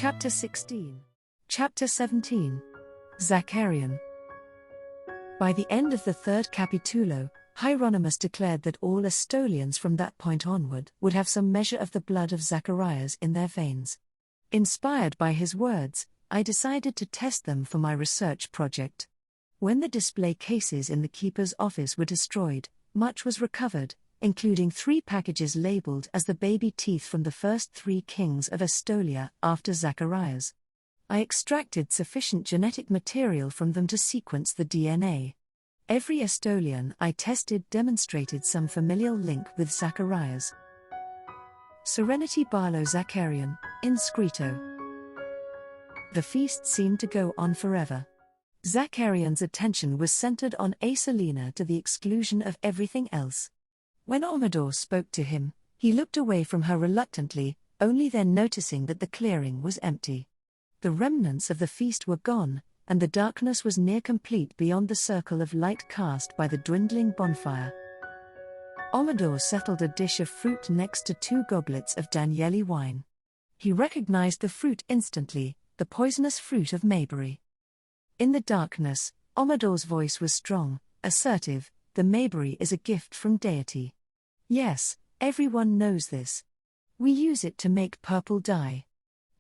Chapter 16. Chapter 17. Zacarian. By the end of the third capitulo, Hieronymus declared that all Estolians from that point onward would have some measure of the blood of Zacharias in their veins. Inspired by his words, I decided to test them for my research project. When the display cases in the keeper's office were destroyed, much was recovered, including 3 packages labeled as the baby teeth from the first 3 kings of Estolia after Zacharias. I extracted sufficient genetic material from them to sequence the DNA. Every Estolian I tested demonstrated some familial link with Zacharias. Serenity Barlow Zacarian, inscrito. The feast seemed to go on forever. Zacarian's attention was centered on Estolia to the exclusion of everything else. When Omador spoke to him, he looked away from her reluctantly, only then noticing that the clearing was empty. The remnants of the feast were gone, and the darkness was near complete beyond the circle of light cast by the dwindling bonfire. Omador settled a dish of fruit next to 2 goblets of Danieli wine. He recognized the fruit instantly, the poisonous fruit of Mayberry. In the darkness, Omador's voice was strong, assertive. The Mayberry is a gift from deity. Yes, everyone knows this. We use it to make purple dye.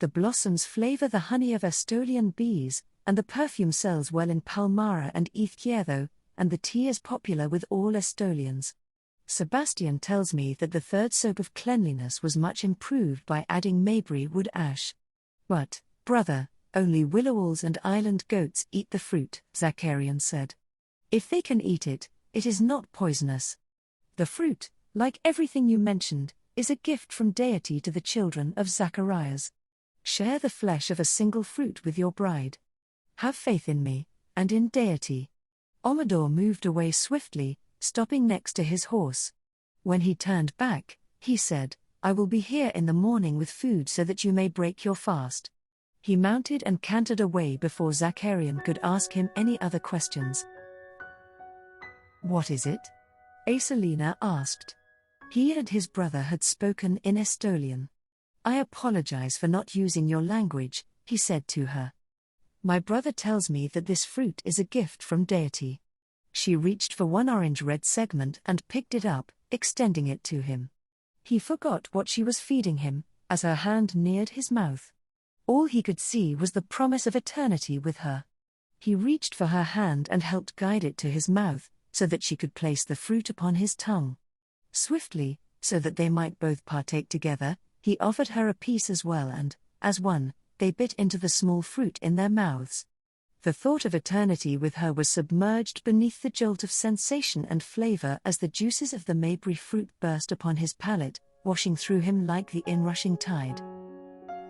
The blossoms flavor the honey of Estolian bees, and the perfume sells well in Palmara and Izquierdo, and the tea is popular with all Estolians. Sebastian tells me that the third soap of cleanliness was much improved by adding Mayberry wood ash. But, brother, only willowalls and island goats eat the fruit, Zacarian said. If they can eat it, it is not poisonous. The fruit, like everything you mentioned, is a gift from deity to the children of Zacharias. Share the flesh of a single fruit with your bride. Have faith in me, and in deity. Omador moved away swiftly, stopping next to his horse. When he turned back, he said, I will be here in the morning with food so that you may break your fast. He mounted and cantered away before Zacarian could ask him any other questions. What is it? Estolia asked. He and his brother had spoken in Estolian. I apologize for not using your language, he said to her. My brother tells me that this fruit is a gift from deity. She reached for one orange-red segment and picked it up, extending it to him. He forgot what she was feeding him, as her hand neared his mouth. All he could see was the promise of eternity with her. He reached for her hand and helped guide it to his mouth, so that she could place the fruit upon his tongue. Swiftly, so that they might both partake together, he offered her a piece as well and, as one, they bit into the small fruit in their mouths. The thought of eternity with her was submerged beneath the jolt of sensation and flavor as the juices of the Mayberry fruit burst upon his palate, washing through him like the inrushing tide.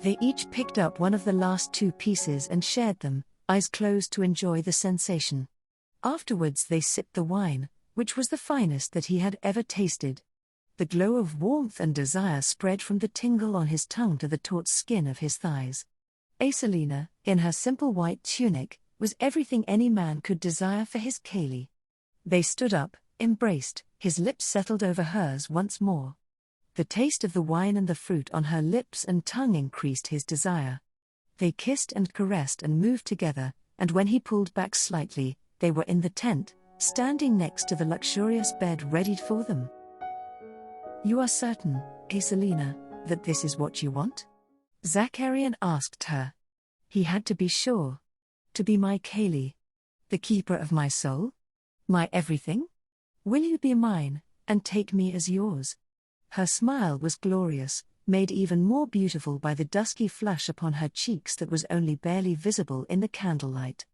They each picked up one of the last 2 pieces and shared them, eyes closed to enjoy the sensation. Afterwards they sipped the wine, which was the finest that he had ever tasted. The glow of warmth and desire spread from the tingle on his tongue to the taut skin of his thighs. Estolia, in her simple white tunic, was everything any man could desire for his Kaylee. They stood up, embraced, his lips settled over hers once more. The taste of the wine and the fruit on her lips and tongue increased his desire. They kissed and caressed and moved together, and when he pulled back slightly, they were in the tent, standing next to the luxurious bed readied for them. You are certain, Estolia, that this is what you want? Zacarian asked her. He had to be sure. To be my Kaylee. The keeper of my soul? My everything? Will you be mine, and take me as yours? Her smile was glorious, made even more beautiful by the dusky flush upon her cheeks that was only barely visible in the candlelight.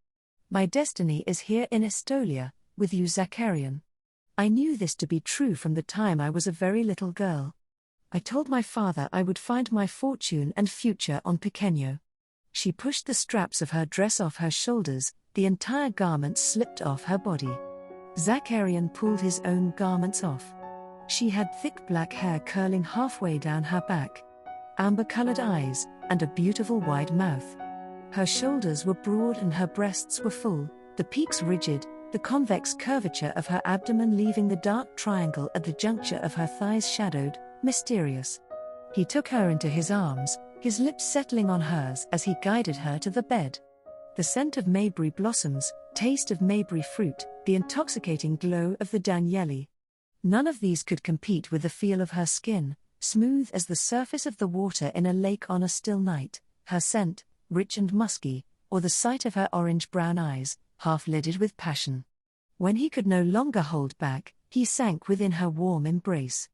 My destiny is here in Estolia, with you Zacarian. I knew this to be true from the time I was a very little girl. I told my father I would find my fortune and future on Pequeño. She pushed the straps of her dress off her shoulders, the entire garment slipped off her body. Zacarian pulled his own garments off. She had thick black hair curling halfway down her back, amber-colored eyes, and a beautiful wide mouth. Her shoulders were broad and her breasts were full, the peaks rigid, the convex curvature of her abdomen leaving the dark triangle at the juncture of her thighs shadowed, mysterious. He took her into his arms, his lips settling on hers as he guided her to the bed. The scent of mayberry blossoms, taste of mayberry fruit, the intoxicating glow of the Danieli. None of these could compete with the feel of her skin, smooth as the surface of the water in a lake on a still night, her scent, rich and musky, or the sight of her orange-brown eyes, half-lidded with passion. When he could no longer hold back, he sank within her warm embrace.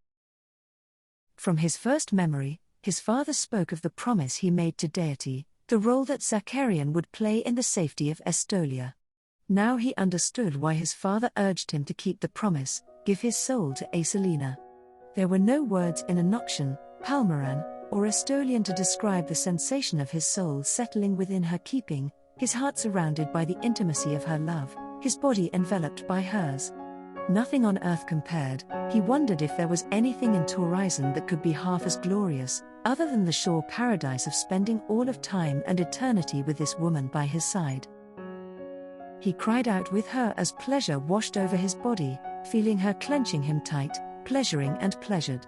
From his first memory, his father spoke of the promise he made to deity, the role that Zacarian would play in the safety of Estolia. Now he understood why his father urged him to keep the promise, give his soul to Estolia. There were no words in Enochian, Palmyran, or Estolian to describe the sensation of his soul settling within her keeping, his heart surrounded by the intimacy of her love, his body enveloped by hers. Nothing on earth compared. He wondered if there was anything in Horizon that could be half as glorious, other than the sure paradise of spending all of time and eternity with this woman by his side. He cried out with her as pleasure washed over his body, feeling her clenching him tight, pleasuring and pleasured.